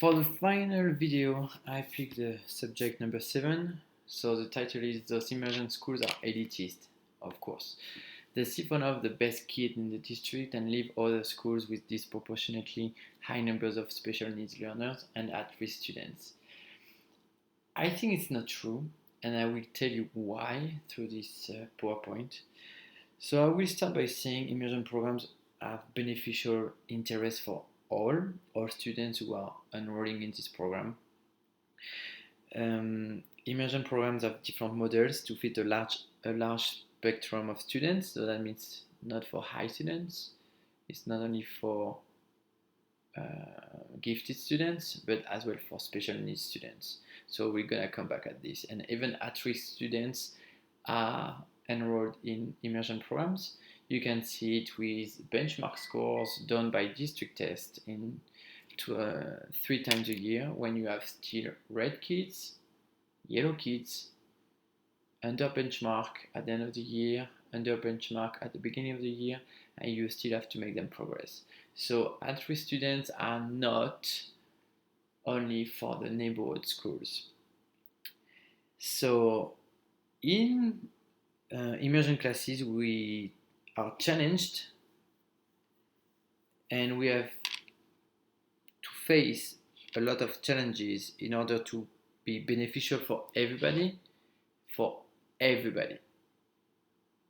For the final video, I picked the subject number 7. So the title is Those Immersion Schools Are Elitist, of course. They siphon off the best kids in the district and leave other schools with disproportionately high numbers of special needs learners and at-risk students. I think it's not true, and I will tell you why through this PowerPoint. So I will start by saying immersion programs have beneficial interest for all students who are enrolling in this program. Immersion programs have different models to fit a large spectrum of students. So that means not for high students. It's not only for gifted students, but as well for special needs students. So we're gonna come back at this. And even at-risk students are enrolled in immersion programs. You can see it with benchmark scores done by district test 3 times a year, when you have still red kids, yellow kids, under benchmark at the end of the year, under benchmark at the beginning of the year, and you still have to make them progress. So at-risk students are not only for the neighborhood schools. So in immersion classes, we are challenged and we have to face a lot of challenges in order to be beneficial for everybody.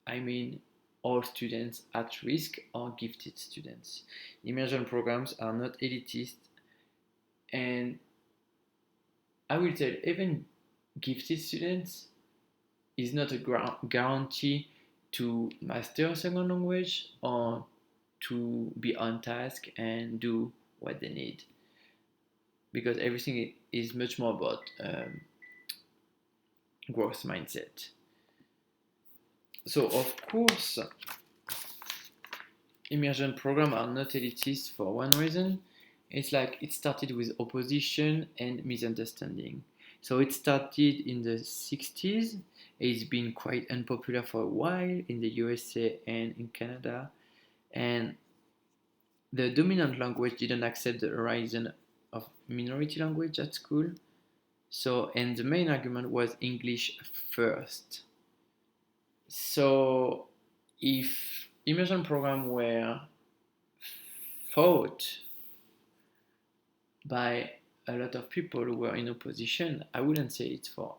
I mean all students at risk or gifted students. Immersion programs are not elitist, and I will tell even gifted students is not a guarantee to master a second language or to be on task and do what they need, because everything is much more about growth mindset. So of course, immersion programs are not elitist for one reason. It's like it started with opposition and misunderstanding. So it started in the 60s. It's been quite unpopular for a while in the USA and in Canada. And the dominant language didn't accept the horizon of minority language at school. So, and the main argument was English first. So if immersion programs were fought by a lot of people who were in opposition, I wouldn't say it's for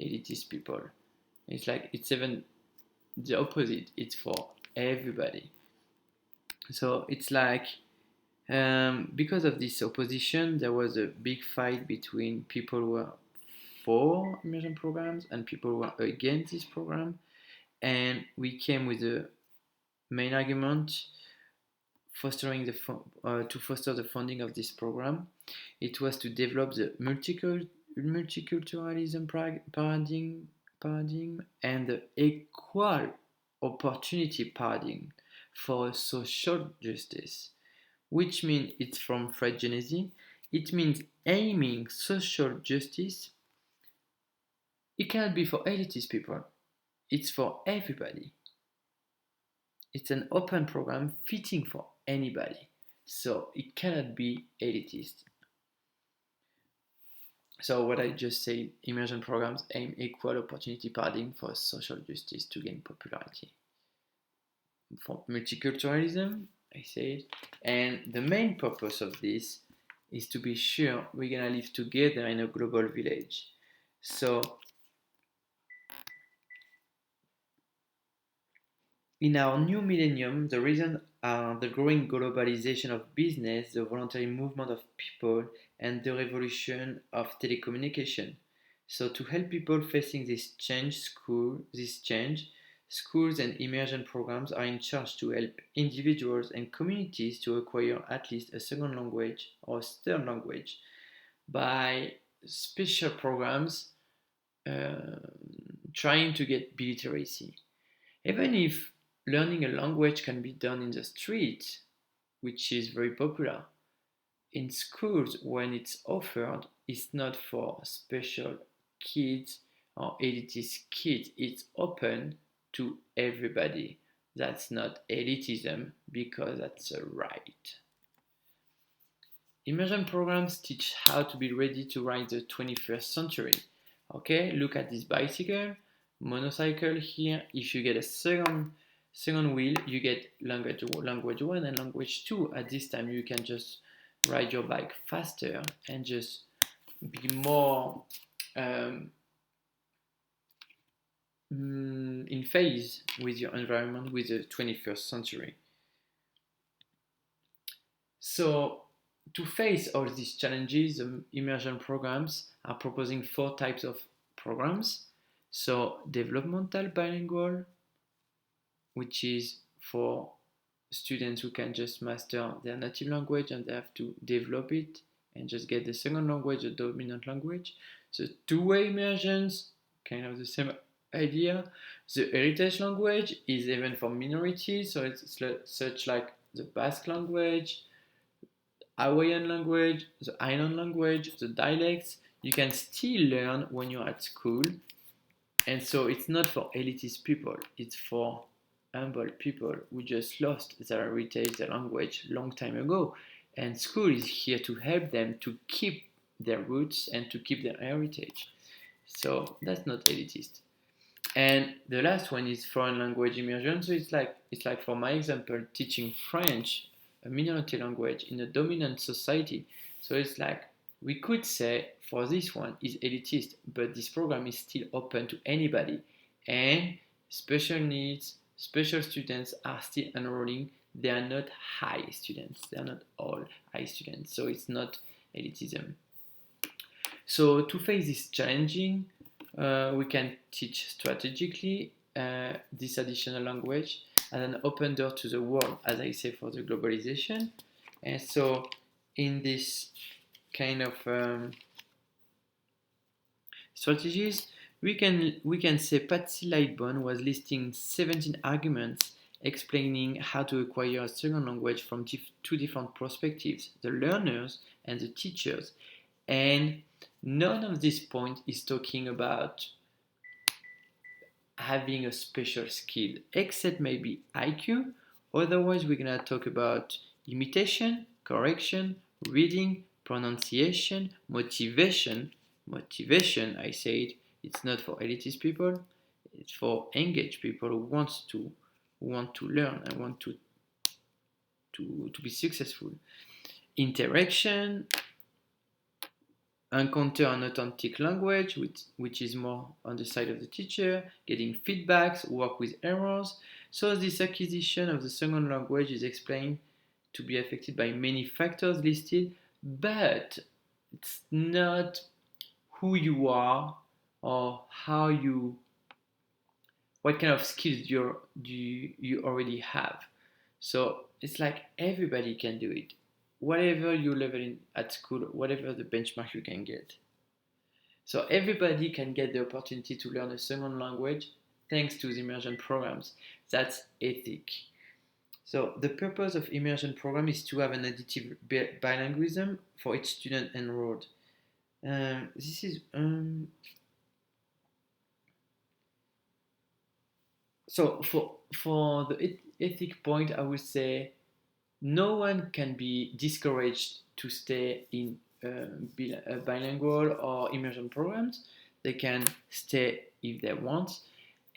elitist people. It's like it's even the opposite. It's for everybody. So it's like because of this opposition, there was a big fight between people who were for immersion programs and people who were against this program, and we came with the main argument to foster the funding of this program. It was to develop the multiculturalism paradigm and the equal opportunity paradigm for social justice, which means it's from Fred Genesi. It means aiming social justice. It cannot be for elitist people. It's for everybody. It's an open program fitting for anybody. So it cannot be elitist. So what I just said, immersion programs aim equal opportunity paradigm for social justice to gain popularity. For multiculturalism, I said, and the main purpose of this is to be sure we're gonna live together in a global village. So in our new millennium, the reasons are the growing globalization of business, the voluntary movement of people, and the revolution of telecommunication. So to help people facing this change, schools and immersion programs are in charge to help individuals and communities to acquire at least a second language or a third language by special programs trying to get biliteracy. Even if learning a language can be done in the street, which is very popular, in schools when it's offered, it's not for special kids or elitist kids. It's open to everybody. That's not elitism, because that's a right. Immersion programs teach how to be ready to ride the 21st century. Okay, look at this bicycle, monocycle here. If you get a second wheel, you get language 1 and language 2. At this time, you can just ride your bike faster and just be more um, in phase with your environment, with the 21st century. So, to face all these challenges, the immersion programs are proposing 4 types of programs. So, developmental bilingual, which is for students who can just master their native language and they have to develop it and just get the second language, the dominant language. So, two-way immersions, kind of the same idea. The heritage language is even for minorities, so it's such like the Basque language, Hawaiian language, the island language, the dialects, you can still learn when you're at school. And so it's not for elitist people, it's for humble people who just lost their heritage, their language long time ago. And school is here to help them to keep their roots and to keep their heritage. So that's not elitist. And the last one is foreign language immersion. So it's like for my example, teaching French, a minority language in a dominant society. So it's like we could say for this one is elitist, but this program is still open to anybody. And special needs, special students are still enrolling. They are not high students. They are not all high students. So it's not elitism. So to face this challenging, we can teach strategically this additional language as an open door to the world, as I say, for the globalization. And so in this kind of strategies, we can say Patsy Lightbone was listing 17 arguments explaining how to acquire a second language from 2 different perspectives, the learners and the teachers. And none of this point is talking about having a special skill, except maybe IQ. Otherwise, we're gonna talk about imitation, correction, reading, pronunciation, motivation. Motivation, I said, it's not for elitist people. It's for engaged people who want to learn and want to be successful. Interaction, encounter an authentic language, which is more on the side of the teacher, getting feedbacks, work with errors. So this acquisition of the second language is explained to be affected by many factors listed, but it's not who you are or what kind of skills you already have. So it's like everybody can do it, whatever you level in at school, whatever the benchmark you can get. So everybody can get the opportunity to learn a second language thanks to the immersion programs. That's ethic. So the purpose of immersion program is to have an additive bilingualism for each student enrolled. This is so for the ethic point, I would say no one can be discouraged to stay in bilingual or immersion programs. They can stay if they want,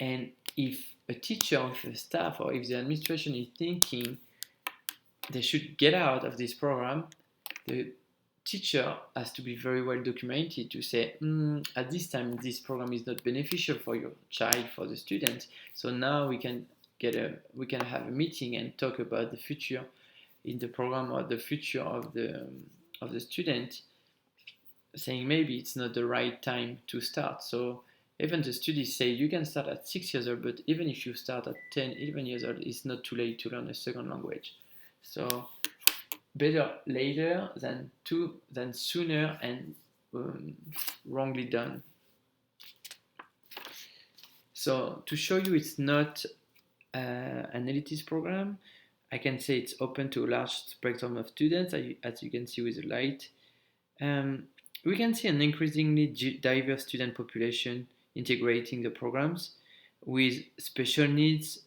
and if a teacher or if a staff or if the administration is thinking they should get out of this program, the teacher has to be very well documented to say, at this time this program is not beneficial for your child, for the student. So now we can have a meeting and talk about the future in the program or the future of the student, saying maybe it's not the right time to start. So even the studies say you can start at 6 years old, but even if you start at 10, 11 years old, it's not too late to learn a second language. So better later than sooner and wrongly done. So to show you it's not an elitist program, I can say it's open to a large spectrum of students, as you can see with the light. We can see an increasingly diverse student population integrating the programs with special needs,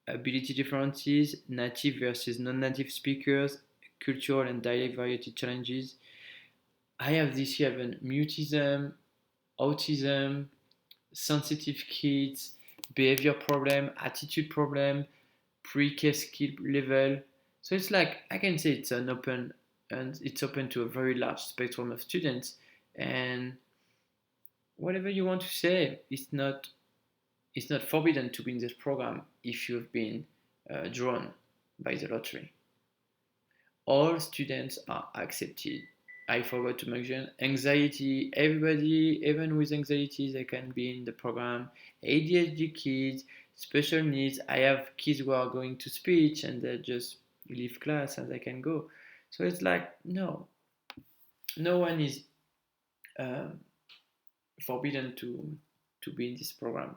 ability differences, native versus non-native speakers, cultural and dialect variety challenges. I have this year even mutism, autism, sensitive kids, behavior problem, attitude problem, pre-K skill level. So it's like I can say it's an open and it's open to a very large spectrum of students. And whatever you want to say, it's not forbidden to be in this program if you've been drawn by the lottery. All students are accepted. I forgot to mention anxiety. Everybody, even with anxiety, they can be in the program. ADHD kids, special needs. I have kids who are going to speech and they just leave class and they can go. So it's like no one is um, forbidden to be in this program.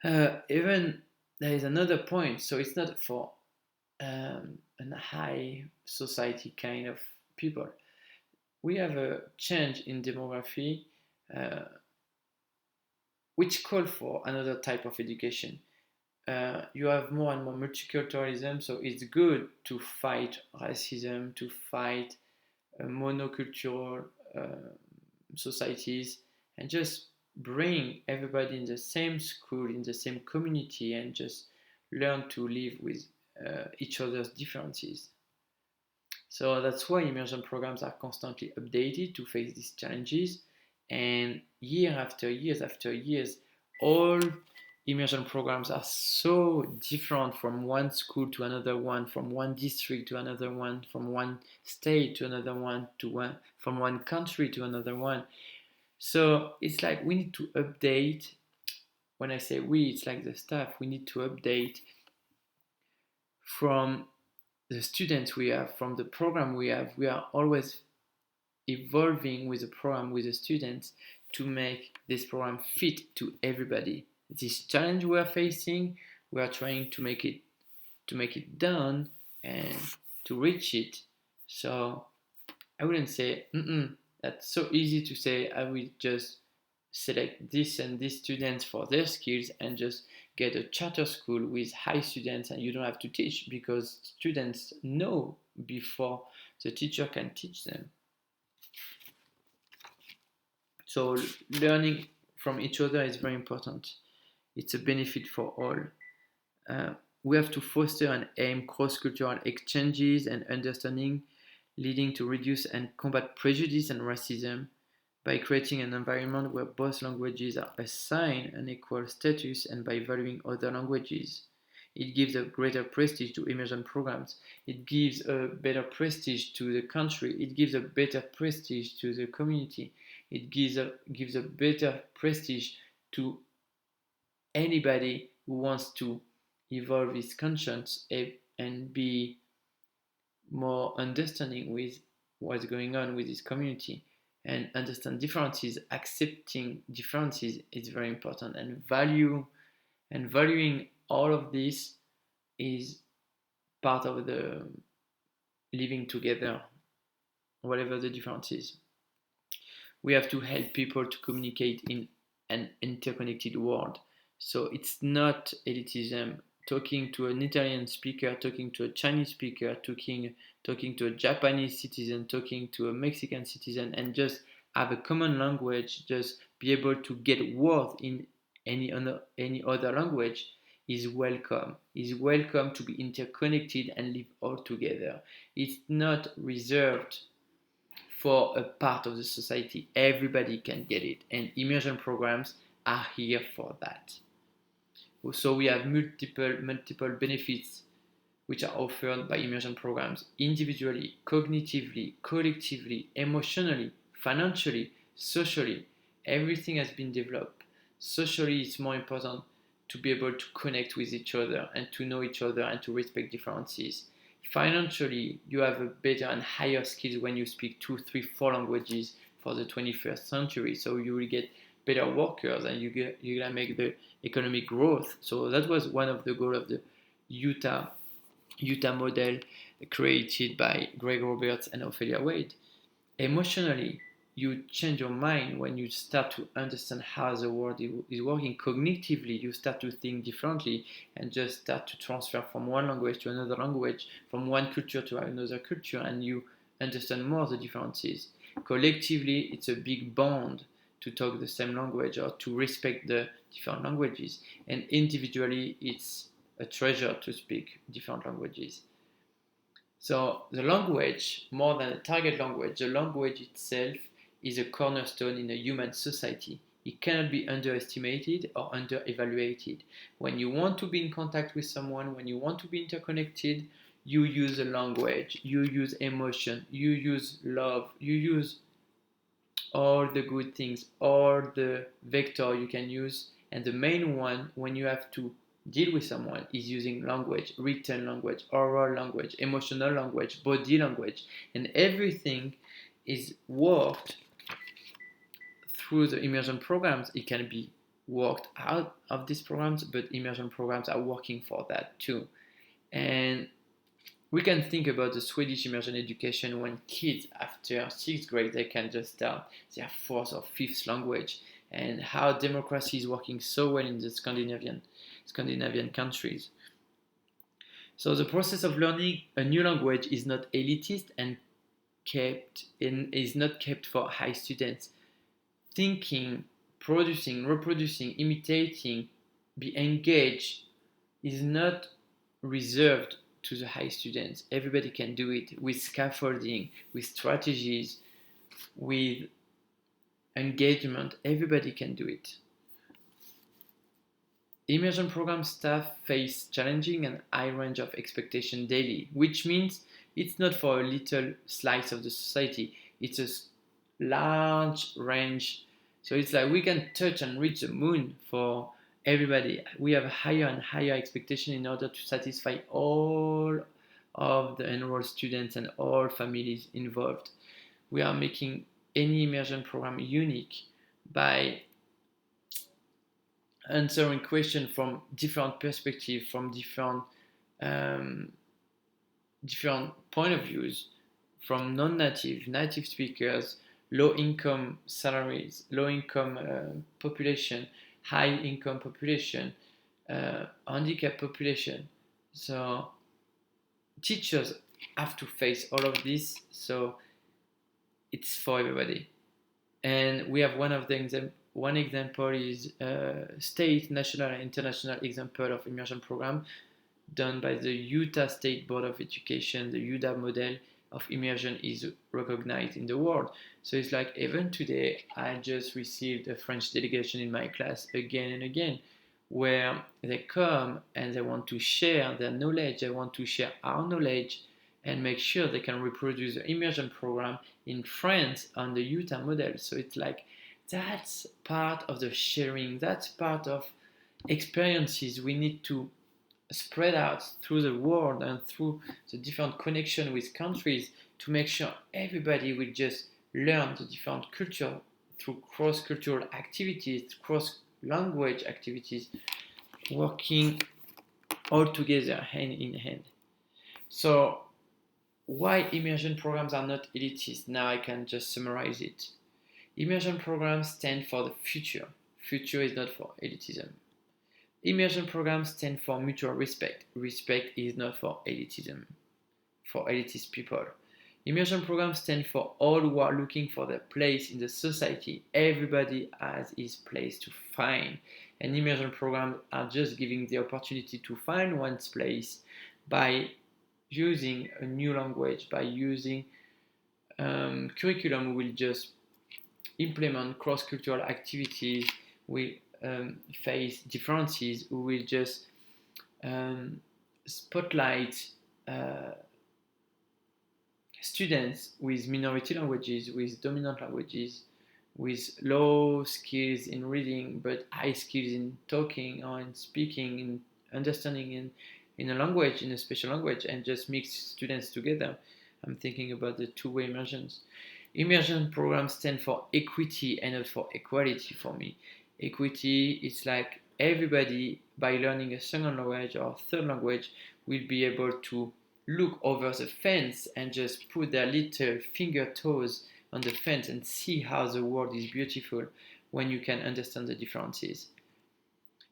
Even there is another point. So it's not for a high society kind of people. We have a change in demography uh, which call for another type of education. You have more and more multiculturalism, so it's good to fight racism, to fight monocultural societies, and just bring everybody in the same school, in the same community, and just learn to live with each other's differences. So that's why immersion programs are constantly updated to face these challenges. And year after years, all immersion programs are so different from one school to another one, from one district to another one, from one state to another one, from one country to another one. So it's like we need to update. When I say we, it's like the staff. We need to update from the students we have, from the program we have. We are always evolving with the program, with the students, to make this program fit to everybody. This challenge we are facing, we are trying to make it done and to reach it. So I wouldn't say that's so easy to say I will just select this and this students for their skills and just get a charter school with high students and you don't have to teach because students know before the teacher can teach them. So learning from each other is very important. It's a benefit for all. We have to foster and aim cross-cultural exchanges and understanding, leading to reduce and combat prejudice and racism by creating an environment where both languages are assigned an equal status and by valuing other languages. It gives a greater prestige to immersion programs. It gives a better prestige to the country. It gives a better prestige to the community. It gives a better prestige to anybody who wants to evolve his conscience and be more understanding with what's going on with his community and understand differences. Accepting differences is very important, and valuing all of this is part of the living together, whatever the difference is. We have to help people to communicate in an interconnected world. So it's not elitism. Talking to an Italian speaker, talking to a Chinese speaker, talking to a Japanese citizen, talking to a Mexican citizen, and just have a common language, just be able to get words in any other language is welcome. Is welcome to be interconnected and live all together. It's not reserved for a part of the society. Everybody can get it, and immersion programs are here for that. So we have multiple benefits which are offered by immersion programs individually, cognitively, collectively, emotionally, financially, socially. Everything has been developed. Socially, it's more important to be able to connect with each other and to know each other and to respect differences. Financially, you have a better and higher skills when you speak 2, 3, 4 languages for the 21st century. So you will get better workers and you're gonna make the economic growth. So that was one of the goals of the Utah model created by Greg Roberts and Ophelia Wade. Emotionally, you change your mind when you start to understand how the world is working cognitively. You start to think differently and just start to transfer from one language to another language, from one culture to another culture, and you understand more the differences. Collectively, it's a big bond to talk the same language or to respect the different languages. And individually, it's a treasure to speak different languages. So the language, more than a target language, the language itself is a cornerstone in a human society. It cannot be underestimated or underevaluated. When you want to be in contact with someone, when you want to be interconnected, you use a language, you use emotion, you use love, you use all the good things, all the vector you can use. And the main one, when you have to deal with someone, is using language, written language, oral language, emotional language, body language, and everything is worked through the immersion programs. It can be worked out of these programs, but immersion programs are working for that too. And we can think about the Swedish immersion education when kids after sixth grade they can just start their fourth or fifth language, and how democracy is working so well in the Scandinavian countries. So the process of learning a new language is not elitist and is not kept for high students. Thinking, producing, reproducing, imitating, be engaged is not reserved to the high students. Everybody can do it with scaffolding, with strategies, with engagement. Everybody can do it. Immersion program staff face challenging and high range of expectation daily, which means it's not for a little slice of the society. It's a large range. So it's like we can touch and reach the moon for everybody. We have higher and higher expectation in order to satisfy all of the enrolled students and all families involved. We are making any immersion program unique by answering questions from different perspectives, from different point of views, from non-native, native speakers, low-income salaries, low-income population, high-income population, handicapped population. So teachers have to face all of this, so it's for everybody. And we have one example is state, national, and international example of immersion program done by the Utah State Board of Education. The UDA model of immersion is recognized in the world. So it's like even today, I just received a French delegation in my class again and again, where they come and they want to share their knowledge, they want to share our knowledge and make sure they can reproduce the immersion program in France on the Utah model. So it's like, that's part of the sharing, that's part of experiences we need to spread out through the world and through the different connection with countries to make sure everybody will just learn the different culture through cross-cultural activities, cross-language activities, working all together hand in hand. So why immersion programs are not elitist? Now I can just summarize it. Immersion programs stand for the future. Future is not for elitism. Immersion programs stand for mutual respect. Respect is not for elitism, for elitist people. Immersion programs stand for all who are looking for their place in the society. Everybody has his place to find. And immersion programs are just giving the opportunity to find one's place by using a new language, by using curriculum who will just implement cross-cultural activities, will face differences, who will just spotlight students with minority languages, with dominant languages, with low skills in reading but high skills in talking or in speaking, in understanding in a language, in a special language, and just mix students together. I'm thinking about the two-way immersions. Immersion programs stand for equity and not for equality for me. Equity is like everybody, by learning a second language or third language, will be able to look over the fence and just put their little finger toes on the fence and see how the world is beautiful when you can understand the differences.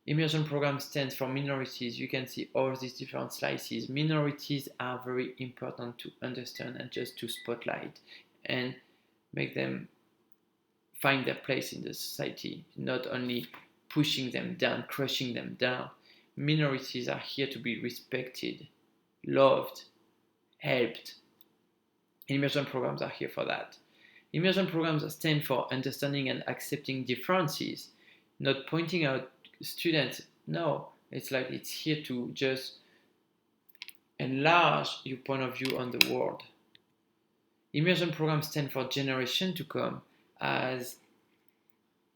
Immersion program stands for minorities. You can see all these different slices. Minorities are very important to understand and just to spotlight and make them find their place in the society, not only pushing them down, crushing them down. Minorities are here to be respected, loved, helped. Immersion programs are here for that. Immersion programs stand for understanding and accepting differences, not pointing out students. No, it's here to just enlarge your point of view on the world. Immersion programs stand for generation to come. As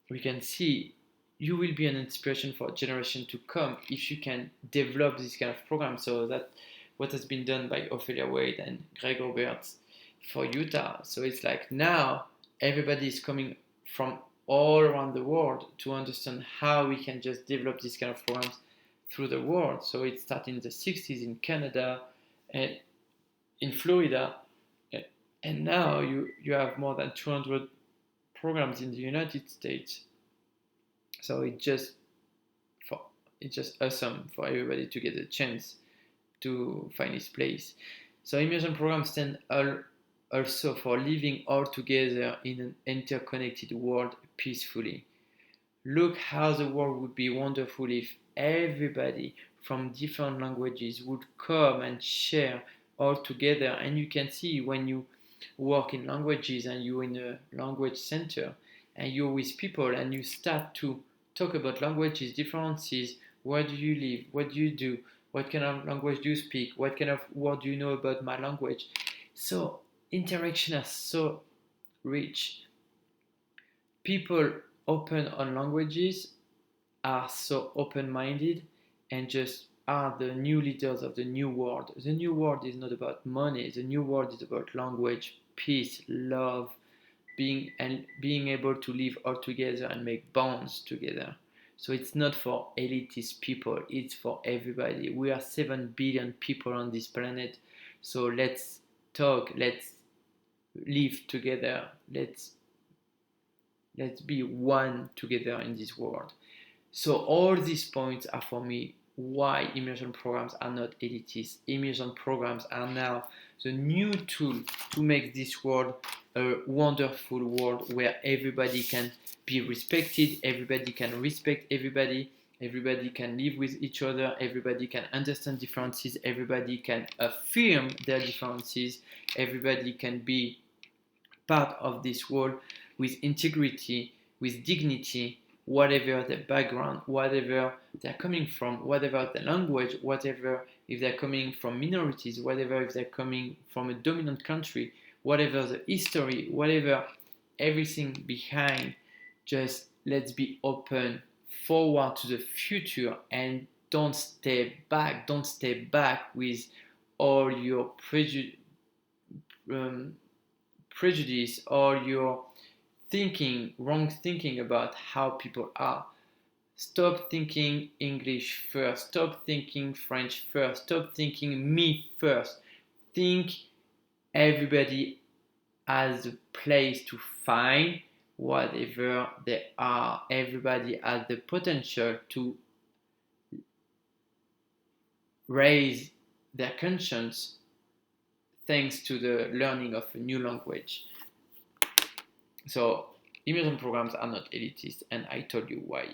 we can see, you will be an inspiration for generation to come if you can develop this kind of program. So that what has been done by Ophelia Wade and Greg Roberts for Utah. So it's like now everybody is coming from all around the world to understand how we can just develop this kind of programs through the world. So it started in the 60s in Canada and in Florida, and now you have more than 200 programs in the United States. So it's just awesome for everybody to get a chance to find its place. So immersion programs stand also for living all together in an interconnected world peacefully. Look how the world would be wonderful if everybody from different languages would come and share all together. And you can see when you work in languages and you're in a language center and you're with people and you start to talk about languages, differences, where do you live, what do you do, what kind of language do you speak, what kind of word do you know about my language. So interaction is so rich. People open on languages are so open-minded and just are the new leaders of the new world. The new world is not about money. The new world is about language, peace, love, being able to live all together and make bonds together. So it's not for elitist people, it's for everybody. We are 7 billion people on this planet. So let's talk, let's live together, let's be one together in this world. So all these points are for me why immersion programs are not elitist. Immersion programs are now the new tool to make this world a wonderful world where everybody can be respected, everybody can respect everybody, everybody can live with each other, everybody can understand differences, everybody can affirm their differences, everybody can be part of this world with integrity, with dignity, whatever their background, whatever they're coming from, whatever the language, whatever if they're coming from minorities, whatever if they're coming from a dominant country, whatever the history, whatever everything behind, just let's be open forward to the future and don't stay back with all your prejudice or your wrong thinking about how people are. Stop thinking English first, stop thinking French first, stop thinking me first. Think everybody has a place to find whatever they are. Everybody has the potential to raise their conscience thanks to the learning of a new language. So immersion programs are not elitist, and I told you why.